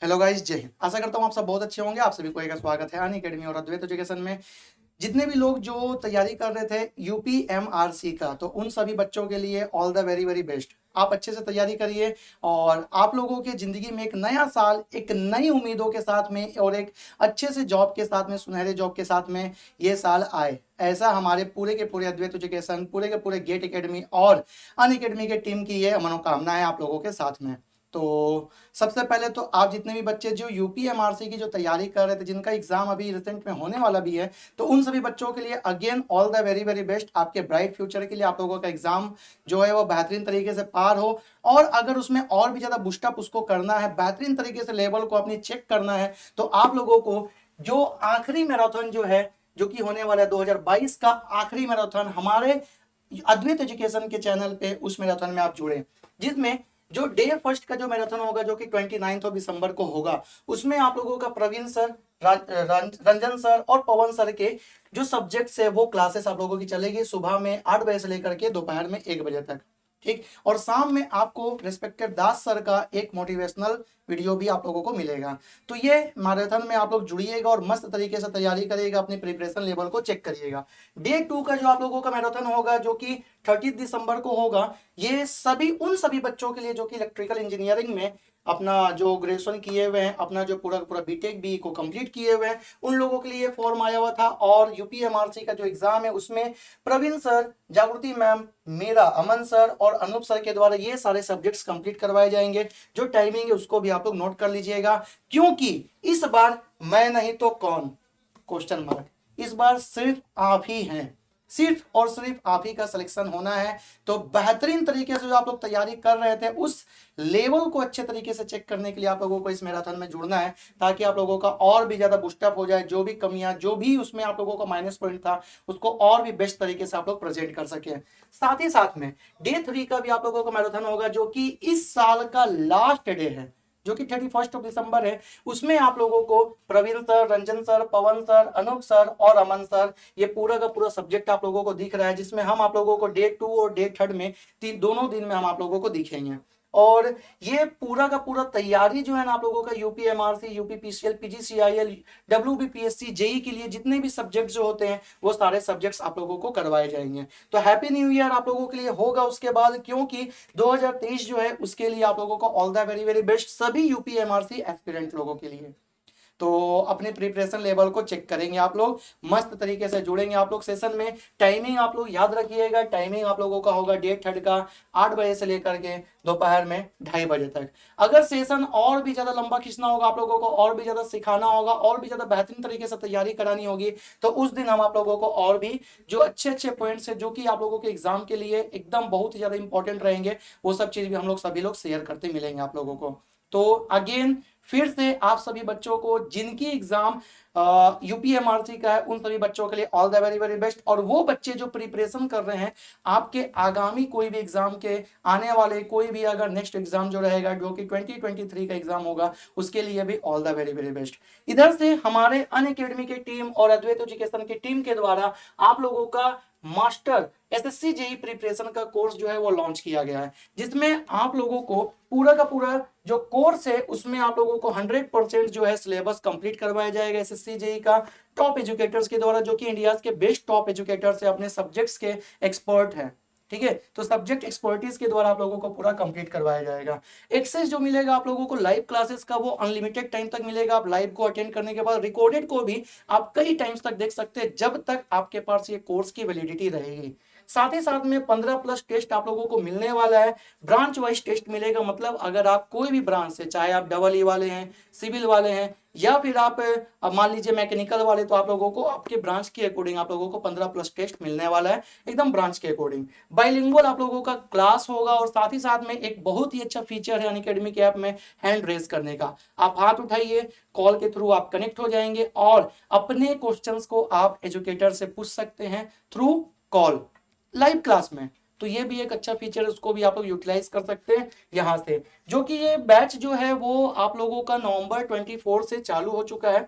Hello guys, जय हिंद। आशा करता हूँ आप सब बहुत अच्छे होंगे। आप सभी को एक स्वागत है अन अकेडमी और अद्वैत एजुकेशन में। जितने भी लोग जो तैयारी कर रहे थे यूपीएमआरसी का, तो उन सभी बच्चों के लिए all the very very best. आप अच्छे से तैयारी करिए और आप लोगों के जिंदगी में एक नया साल एक नई उम्मीदों के साथ में और एक अच्छे से जॉब के साथ में, सुनहरे जॉब के साथ में ये साल आए, ऐसा हमारे पूरे के पूरे अद्वैत एजुकेशन, पूरे के पूरे गेट एकेडमी और अन अकेडमी के टीम की ये मनोकामना है आप लोगों के साथ में। तो सबसे पहले तो आप जितने भी बच्चे जो यूपीएमआरसी की जो तैयारी कर रहे थे, जिनका एग्जाम अभी रिसेंट में होने वाला भी है, तो उन सभी बच्चों के लिए again all the very very best. आपके ब्राइट फ्यूचर के लिए आप लोगों का एग्जाम जो है वो बेहतरीन तरीके से पार हो। और अगर उसमें और भी ज्यादा बुस्टअप उसको करना है, बेहतरीन तरीके से लेवल को अपनी चेक करना है, तो आप लोगों को जो आखिरी मैराथन जो है, जो कि होने वाला है 2022 का आखिरी मैराथन हमारे अद्वैत एजुकेशन के चैनल पे, उस मैराथन में आप जुड़े, जिसमें जो डे फर्स्ट का जो मैराथन होगा, जो कि 29 दिसंबर को होगा, उसमें आप लोगों का प्रवीण सर, रंजन सर और पवन सर के जो सब्जेक्ट्स है वो क्लासेस आप लोगों की चलेगी सुबह में 8 बजे से लेकर के दोपहर में 1 बजे तक। ठीक। और शाम में आपको रिस्पेक्टेड दास सर का एक मोटिवेशनल वीडियो भी आप लोगों को मिलेगा। तो ये मैराथन में आप लोग जुड़िएगा और मस्त तरीके से तैयारी करिएगा, अपनी प्रिपरेशन लेवल को चेक करिएगा। डे 2 का जो आप लोगों का मैराथन होगा, जो कि 30 दिसंबर को होगा, ये सभी उन सभी बच्चों के लिए जो कि इलेक्ट्रिकल इंजीनियरिंग में अपना जो ग्रेजुएशन किए हुए हैं, अपना जो पूरा पूरा बीटेक बी को कंप्लीट किए हुए हैं, उन लोगों के लिए फॉर्म आया हुआ था। और यूपीएमआरसी का जो एग्जाम है उसमें प्रवीण सर, जागृति मैम, मेरा, अमन सर और अनूप सर के द्वारा ये सारे सब्जेक्ट्स कंप्लीट करवाए जाएंगे। जो टाइमिंग है उसको भी आप लोग नोट कर लीजिएगा, क्योंकि इस बार मैं नहीं तो कौन, क्वेश्चन मार्क, इस बार सिर्फ आप ही हैं, सिर्फ और सिर्फ आप ही का सिलेक्शन होना है। तो बेहतरीन तरीके से जो आप लोग तैयारी कर रहे थे, उस लेवल को अच्छे तरीके से चेक करने के लिए आप लोगों को इस मैराथन में जुड़ना है, ताकि आप लोगों का और भी ज्यादा बूस्टअप हो जाए। जो भी कमियां, जो भी उसमें आप लोगों का माइनस पॉइंट था, उसको और भी बेस्ट तरीके से आप लोग प्रेजेंट कर सके। साथ ही साथ में डे 3 का भी आप लोगों का मैराथन होगा, जो कि इस साल का लास्ट डे है, जो कि 31 दिसंबर है। उसमें आप लोगों को प्रवीण सर, रंजन सर, पवन सर, अनूप सर और अमन सर, ये पूरा का पूरा सब्जेक्ट आप लोगों को दिख रहा है, जिसमें हम आप लोगों को डे 2 और डे 3 में दोनों दिन में हम आप लोगों को दिखेंगे। और ये पूरा का पूरा तैयारी जो है ना आप लोगों का UPMRC, UPPCL, PGCIL, WBPSC, JE के लिए जितने भी सब्जेक्ट जो होते हैं, वो सारे सब्जेक्ट्स आप लोगों को करवाए जाएंगे। तो हैप्पी न्यू ईयर आप लोगों के लिए होगा उसके बाद, क्योंकि 2023 जो है उसके लिए आप लोगों को all the very very best, सभी यूपीएमआरसी एस्पिरेंट लोगों के लिए। तो अपने प्रिपरेशन लेवल को चेक करेंगे आप लोग, मस्त तरीके से जुड़ेंगे आप लोग सेशन में। टाइमिंग आप लोग याद रखिएगा, टाइमिंग आप लोगों का होगा डे 3 का 8 बजे से लेकर के दोपहर में 2:30 बजे तक। अगर सेशन और भी ज्यादा लंबा खींचना होगा, आप लोगों को और भी ज्यादा सिखाना होगा, और भी ज्यादा बेहतरीन तरीके से तैयारी करानी होगी, तो उस दिन हम आप लोगों को और भी जो अच्छे अच्छे पॉइंट्स है, जो कि आप लोगों के एग्जाम के लिए एकदम बहुत ही ज्यादा इंपॉर्टेंट रहेंगे, वो सब चीज भी हम लोग सभी लोग शेयर करते मिलेंगे आप लोगों को। तो अगेन फिर से आप सभी बच्चों को जिनकी एग्जाम यूपीएमआरसी का है, उन सभी बच्चों के लिए all the very very best. और वो बच्चे जो प्रिपरेशन कर रहे हैं आपके आगामी कोई भी एग्जाम के, आने वाले कोई भी अगर नेक्स्ट एग्जाम जो रहेगा, जो कि 2023 का एग्जाम होगा, उसके लिए भी all the very very best. इधर से हमारे अन अकेडमी की टीम और अद्वैत एजुकेशन की टीम के द्वारा आप लोगों का मास्टर एसएससी जेई प्रिपरेशन का कोर्स जो है वो लॉन्च किया गया है, जिसमें आप लोगों को पूरा का पूरा जो कोर्स है उसमें आप लोगों को 100% जो है सिलेबस कंप्लीट करवाया जाएगा एसएससी जेई का, टॉप एजुकेटर्स के द्वारा, जो कि इंडिया के बेस्ट टॉप एजुकेटर्स है, अपने सब्जेक्ट्स के एक्सपर्ट हैं। ठीक है, तो सब्जेक्ट एक्सपर्टीज के द्वारा आप लोगों को पूरा कंप्लीट करवाया जाएगा। एक्सेस जो मिलेगा आप लोगों को लाइव क्लासेस का, वो अनलिमिटेड टाइम तक मिलेगा। आप लाइव को अटेंड करने के बाद रिकॉर्डेड को भी आप कई टाइम्स तक देख सकते हैं, जब तक आपके पास ये कोर्स की वैलिडिटी रहेगी। साथ ही साथ में 15+ टेस्ट आप लोगों को मिलने वाला है। ब्रांच वाइज टेस्ट मिलेगा, मतलब अगर आप कोई भी ब्रांच से, चाहे आप डबल ई वाले हैं, सिविल वाले हैं, या फिर आप अब मान लीजिए मैकेनिकल वाले, तो आप लोगों को आपके ब्रांच के अकॉर्डिंग आप लोगों को 15+ टेस्ट मिलने वाला है, एकदम ब्रांच के अकॉर्डिंग। बाइलिंगुअल आप लोगों का क्लास होगा, और साथ ही साथ में एक बहुत ही अच्छा फीचर है अनअकैडमी के ऐप में, हैंड रेज करने का। आप हाथ उठाइए, कॉल के थ्रू आप कनेक्ट हो जाएंगे और अपने क्वेश्चंस को आप एजुकेटर से पूछ सकते हैं थ्रू कॉल, लाइव क्लास में। तो ये भी एक अच्छा फीचर है, उसको भी आप लोग यूटिलाइज कर सकते हैं यहां से। जो कि ये बैच जो है वो आप लोगों का नवंबर 24 से चालू हो चुका है।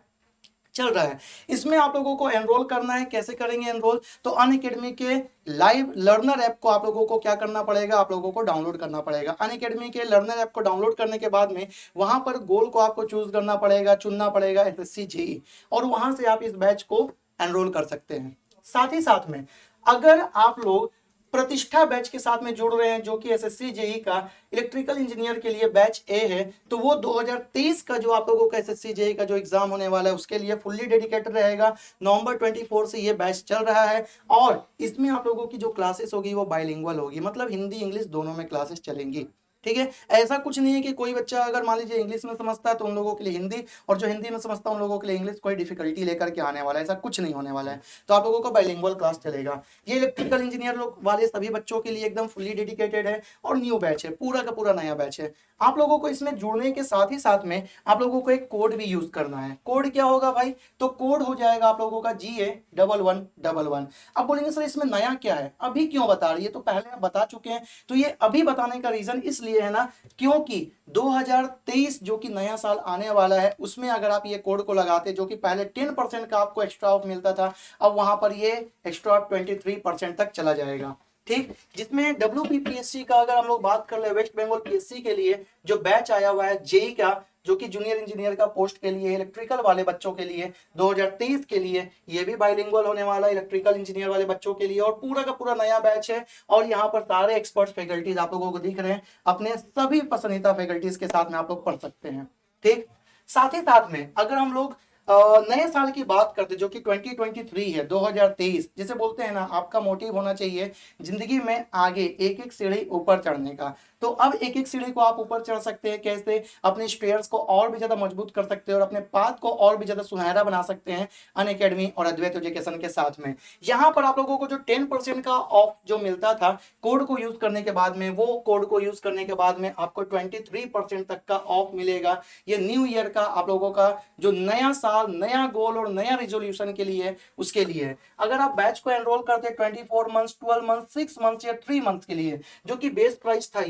चल रहा है। इसमें आप लोगों को एनरोल करना है। कैसे करेंगे एनरोल? तो अनअकैडमी के लाइव लर्नर ऐप को आप लोगों को क्या करना पड़ेगा? आप लोगों को डाउनलोड करना पड़ेगा। अनअकैडमी के लर्नर ऐप को डाउनलोड करने के बाद में वहां पर गोल को आपको चूज करना पड़ेगा, चुनना पड़ेगा एसएससी जेईई, और वहां से आप इस बैच को एनरोल कर सकते हैं। साथ ही साथ में अगर आप लोग प्रतिष्ठा बैच के साथ में जुड़ रहे हैं, जो कि एसएससी जेईई का इलेक्ट्रिकल इंजीनियर के लिए बैच ए है, तो वो 2023 का जो आप लोगों का एसएससी जेईई का जो एग्जाम होने वाला है उसके लिए फुल्ली डेडिकेटेड रहेगा। नवंबर 24 से ये बैच चल रहा है, और इसमें आप लोगों की जो क्लासेस होगी वो बाइलिंगुअल होगी, मतलब हिंदी इंग्लिश दोनों में क्लासेस चलेंगी। ठीक है, ऐसा कुछ नहीं है कि कोई बच्चा अगर मान लीजिए इंग्लिश में समझता है तो उन लोगों के लिए हिंदी, और जो हिंदी में समझता है उन लोगों के लिए इंग्लिश, कोई डिफिकल्टी लेकर के आने वाला है, ऐसा कुछ नहीं होने वाला है। तो आप लोगों को बाइलिंगुअल क्लास चलेगा। ये इलेक्ट्रिकल इंजीनियर लोग वाले सभी बच्चों के लिए एकदम फुल्ली डेडिकेटेड है, और न्यू बैच है, पूरा का पूरा नया बैच है। आप लोगों को इसमें जुड़ने के साथ ही साथ में आप लोगों को एक कोड भी यूज करना है। कोड क्या होगा भाई? तो कोड हो जाएगा आप लोगों का GA1111। अब बोलेंगे सर इसमें नया क्या है, अभी क्यों बता रही है? तो पहले आप बता चुके हैं, तो ये अभी बताने का रीजन इसलिए है ना, क्योंकि 2023 जो कि नया साल आने वाला है, उसमें अगर आप ये कोड को लगाते, जो कि पहले 10% का आपको एक्स्ट्रा ऑफ मिलता था, अब वहां पर ये एक्स्ट्रा 23% तक चला जाएगा। ठीक, जिसमें WPPSC का अगर हम लोग बात कर ले, वेस्ट बंगाल पीएससी के लिए जो बैच आया हुआ है जेई का, जो कि जूनियर इंजीनियर का पोस्ट के लिए, इलेक्ट्रिकल वाले बच्चों के लिए 2023 के लिए, ये भी बाइलिंगुअल होने वाला है इलेक्ट्रिकल इंजीनियर वाले बच्चों के लिए, और पूरा का पूरा नया बैच है। और यहाँ पर सारे एक्सपर्ट फैकल्टीज आप लोगों को दिख रहे हैं, अपने सभी पसंदीदा फैकल्टीज के साथ में आप लोग पढ़ सकते हैं। ठीक, साथ ही साथ में अगर हम लोग नए साल की बात करते, जो कि 2023 है, 2023, जिसे बोलते हैं ना, आपका मोटिव होना चाहिए जिंदगी में आगे एक एक सीढ़ी ऊपर चढ़ने का। तो अब एक एक सीढ़ी को आप ऊपर चढ़ सकते हैं। कैसे? अपने स्टेयर्स को और भी ज्यादा मजबूत कर सकते हैं, और अपने पाथ को और भी ज्यादा सुनहरा बना सकते हैं अनअकैडमी और अद्वैत एजुकेशन के साथ में। यहाँ पर आप लोगों को जो 10% का ऑफ जो मिलता था कोड को यूज करने के बाद में, वो कोड को यूज करने के बाद में आपको 23% तक का ऑफ मिलेगा। ये न्यू ईयर का आप लोगों का जो नया साल, नया गोल और नया रिजोल्यूशन के लिए, उसके लिए अगर आप बैच को एनरोल करते 24 मंथ्स, 12 मंथ्स, 6 मंथ्स या 3 मंथ्स के लिए, जो कि बेस प्राइस था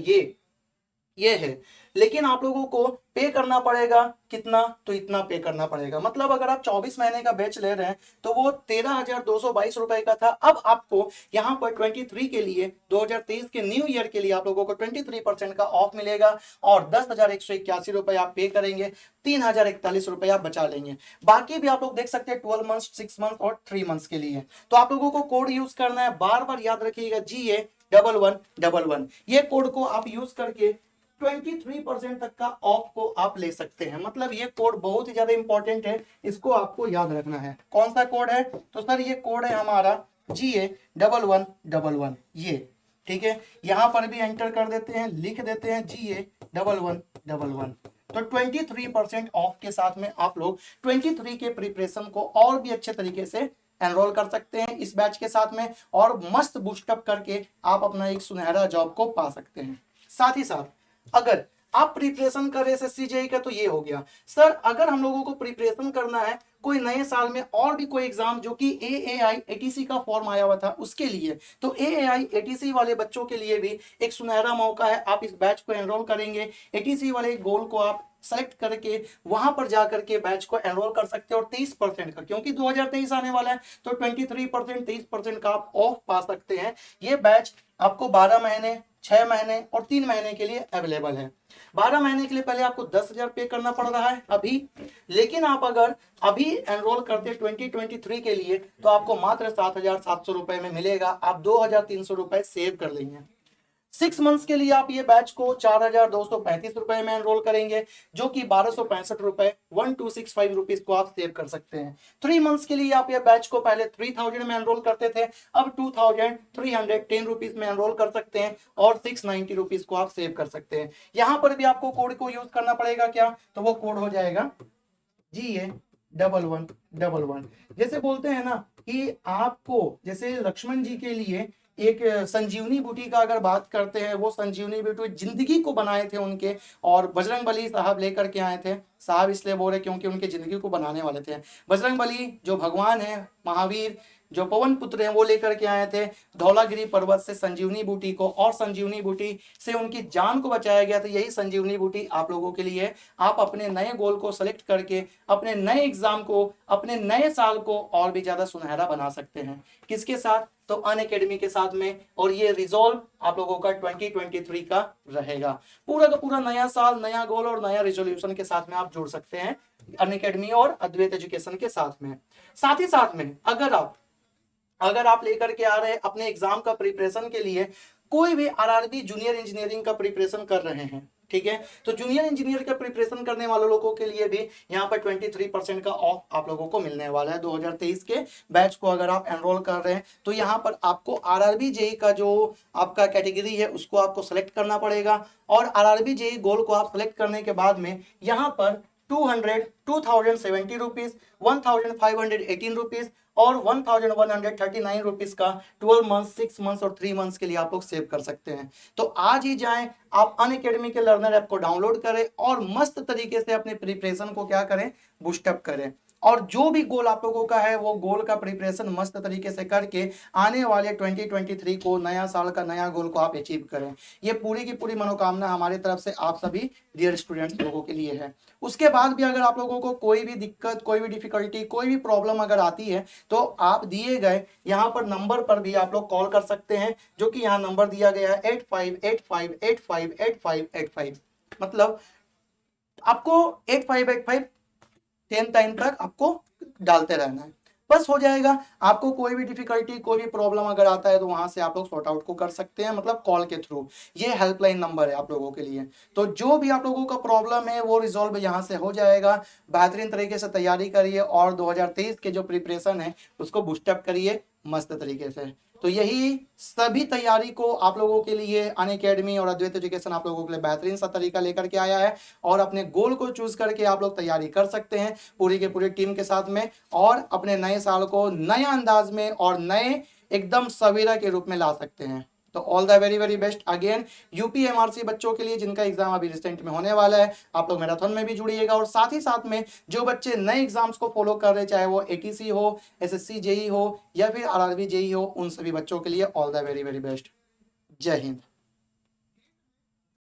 ये है, लेकिन आप लोगों को पे करना पड़ेगा कितना? तो इतना पे करना पड़ेगा। मतलब अगर आप 24 महीने का बैच ले रहे हैं तो वो 13,222 रुपए का था। अब आपको यहाँ पर 23 के लिए, 2023 के न्यू ईयर के लिए आप लोगों को 23% का ऑफ मिलेगा, और 10,181 रुपए आप पे करेंगे, 3,041 रुपए आप बचा लेंगे। बाकी भी आप लोग देख सकते हैं 12 मंथ्स, 6 मंथ्स और 3 मंथ्स के लिए। तो आप लोगों को कोड यूज करना है, बार बार याद रखिएगा, GA1111। ये कोड को आप यूज करके 23% तक का ऑफ को आप ले सकते हैं। मतलब ये कोड बहुत ही ज्यादा इंपॉर्टेंट है, इसको आपको याद रखना है। कौन सा कोड है? तो सर ये कोड है हमारा GA1111, ये। ठीक है, यहां पर भी एंटर कर देते हैं, लिख देते हैं GA1111। तो 23% ऑफ के साथ में आप लोग 23 के प्रिपरेशन को और भी अच्छे तरीके से एनरोल कर सकते हैं इस बैच के साथ में, और मस्त बूस्टअप करके आप अपना एक सुनहरा जॉब को पा सकते हैं। साथ ही साथ अगर आप प्रिपरेशन कर रहे एसएससी जेईई का, तो ये हो गया। सर अगर हम लोगों को प्रिपरेशन करना है कोई नए साल में और भी कोई एग्जाम, जो कि AAI ATC का फॉर्म आया हुआ था उसके लिए, तो AAI ATC वाले बच्चों के लिए भी एक सुनहरा मौका है। आप इस बैच को एनरोल करेंगे, ATC वाले गोल को आप सेलेक्ट करके वहां पर जाकर के बैच को एनरोल कर सकते हैं, और 30% का, क्योंकि 2023 आने वाला है, तो 23%, 30% का आप ऑफ पा सकते हैं। ये बैच आपको 12 महीने, 6 महीने और 3 महीने के लिए अवेलेबल है। 12 महीने के लिए पहले आपको 10,000 पे करना पड़ रहा है अभी, लेकिन आप अगर अभी एनरोल करते 2023 के लिए, तो आपको मात्र 7,700 रुपए में मिलेगा। आप 2,300 रुपए सेव कर लेंगे। 6 मंथ्स के लिए आप ये बैच को 4,235 रुपए में एनरोल करेंगे, जो कि 1,265 रुपए, 1,265 रुपीज को आप सेव कर सकते हैं। 3 मंथ्स के लिए आप ये बैच को पहले 3,000 में एनरोल करते थे, अब 2,310 रुपीज में एनरोल कर सकते हैं, और 690 रुपीज को आप सेव कर सकते हैं। यहां पर भी आपको कोड को यूज करना पड़ेगा क्या? तो वो कोड हो जाएगा GA1111। जैसे बोलते हैं ना कि आपको, जैसे लक्ष्मण जी के लिए एक संजीवनी बूटी का अगर बात करते हैं, वो संजीवनी बूटी जिंदगी को बनाए थे उनके, और बजरंग बली साहब लेकर के आए थे। साहब इसलिए बोल रहे क्योंकि उनके जिंदगी को बनाने वाले थे। बजरंग बली जो भगवान है, महावीर, जो पवन पुत्र हैं वो लेकर के आए थे धौलागिरी पर्वत से संजीवनी बूटी को, और संजीवनी बूटी से उनकी जान को बचाया गया था। यही संजीवनी बूटी आप लोगों के लिए है। आप अपने नए गोल को सेलेक्ट करके अपने नए एग्जाम को, अपने नए साल को और भी ज्यादा सुनहरा बना सकते हैं। किसके साथ? तो अनअकैडमी के साथ में। और ये रिजॉल्व आप लोगों का 2023 का रहेगा। पूरा का पूरा नया साल, नया गोल और नया रिजोल्यूशन के साथ में आप जुड़ सकते हैं अनअकैडमी और अद्वैत एजुकेशन के साथ में। साथ ही साथ में अगर आप लेकर के आ रहे हैं अपने एग्जाम का प्रिपरेशन के लिए, कोई भी आरआरबी जूनियर इंजीनियरिंग का प्रिपरेशन कर रहे हैं, ठीक है, तो जूनियर इंजीनियर का प्रिपरेशन करने वाले लोगों के लिए भी यहाँ पर 23% का ऑफ आप लोगों को मिलने वाला है। 2023 के बैच को अगर आप एनरोल कर रहे हैं तो यहाँ पर आपको आरआरबी जेई का जो आपका कैटेगरी है उसको आपको सेलेक्ट करना पड़ेगा, और आरआरबी जेई गोल को आप सेलेक्ट करने के बाद में यहाँ पर 2070 रुपीज, 1518 रुपीज और 1139 रुपीज का 12 मंथ, 6 मंथ्स और 3 मंथ्स के लिए आप लोग सेव कर सकते हैं। तो आज ही जाएं, आप अनअकैडमी के लर्नर ऐप को डाउनलोड करें और मस्त तरीके से अपने प्रिपरेशन को क्या करें, बूस्टअप करें। और जो भी गोल आप लोगों का है वो गोल का प्रिपरेशन मस्त तरीके से करके आने वाले 2023 को, नया साल का नया गोल को आप अचीव करें। ये पूरी की पूरी मनोकामना हमारी तरफ से आप सभी डियर स्टूडेंट्स लोगों के लिए है। उसके बाद भी अगर आप लोगों को कोई भी दिक्कत, कोई भी डिफिकल्टी, कोई भी प्रॉब्लम अगर आती है तो आप दिए गए यहाँ पर नंबर पर भी आप लोग कॉल कर सकते हैं, जो कि यहाँ नंबर दिया गया है 8585858585। मतलब आपको 8585 10 टाइम तक आपको डालते रहना है, बस हो जाएगा। आपको कोई भी डिफिकल्टी, कोई भी प्रॉब्लम अगर आता है तो वहां से आप लोग सॉर्ट आउट को कर सकते हैं, मतलब कॉल के थ्रू। ये हेल्पलाइन नंबर है आप लोगों के लिए। तो जो भी आप लोगों का प्रॉब्लम है वो रिजॉल्व यहां से हो जाएगा। बेहतरीन तरीके से तैयारी करिए और 2023 के जो प्रिपरेशन है उसको बूस्टअप करिए मस्त तरीके से। तो यही सभी तैयारी को आप लोगों के लिए अनअकैडमी और अद्वैत एजुकेशन आप लोगों के लिए बेहतरीन सा तरीका लेकर के आया है, और अपने गोल को चूज करके आप लोग तैयारी कर सकते हैं पूरी के पूरी टीम के साथ में, और अपने नए साल को नए अंदाज में और नए एकदम सवेरा के रूप में ला सकते हैं। तो all the very very best again UP MRC बच्चों के लिए जिनका एग्जाम अभी रिसेंट में होने वाला है। आप लोग मैराथन में भी जुड़िएगा, और साथ ही साथ में जो बच्चे नए एग्जाम्स को फॉलो कर रहे हैं, चाहे वो एटीसी हो, एसएससी जेई हो या फिर आरआरबी जेई हो, उन सभी बच्चों के लिए all the very very best. जय हिंद।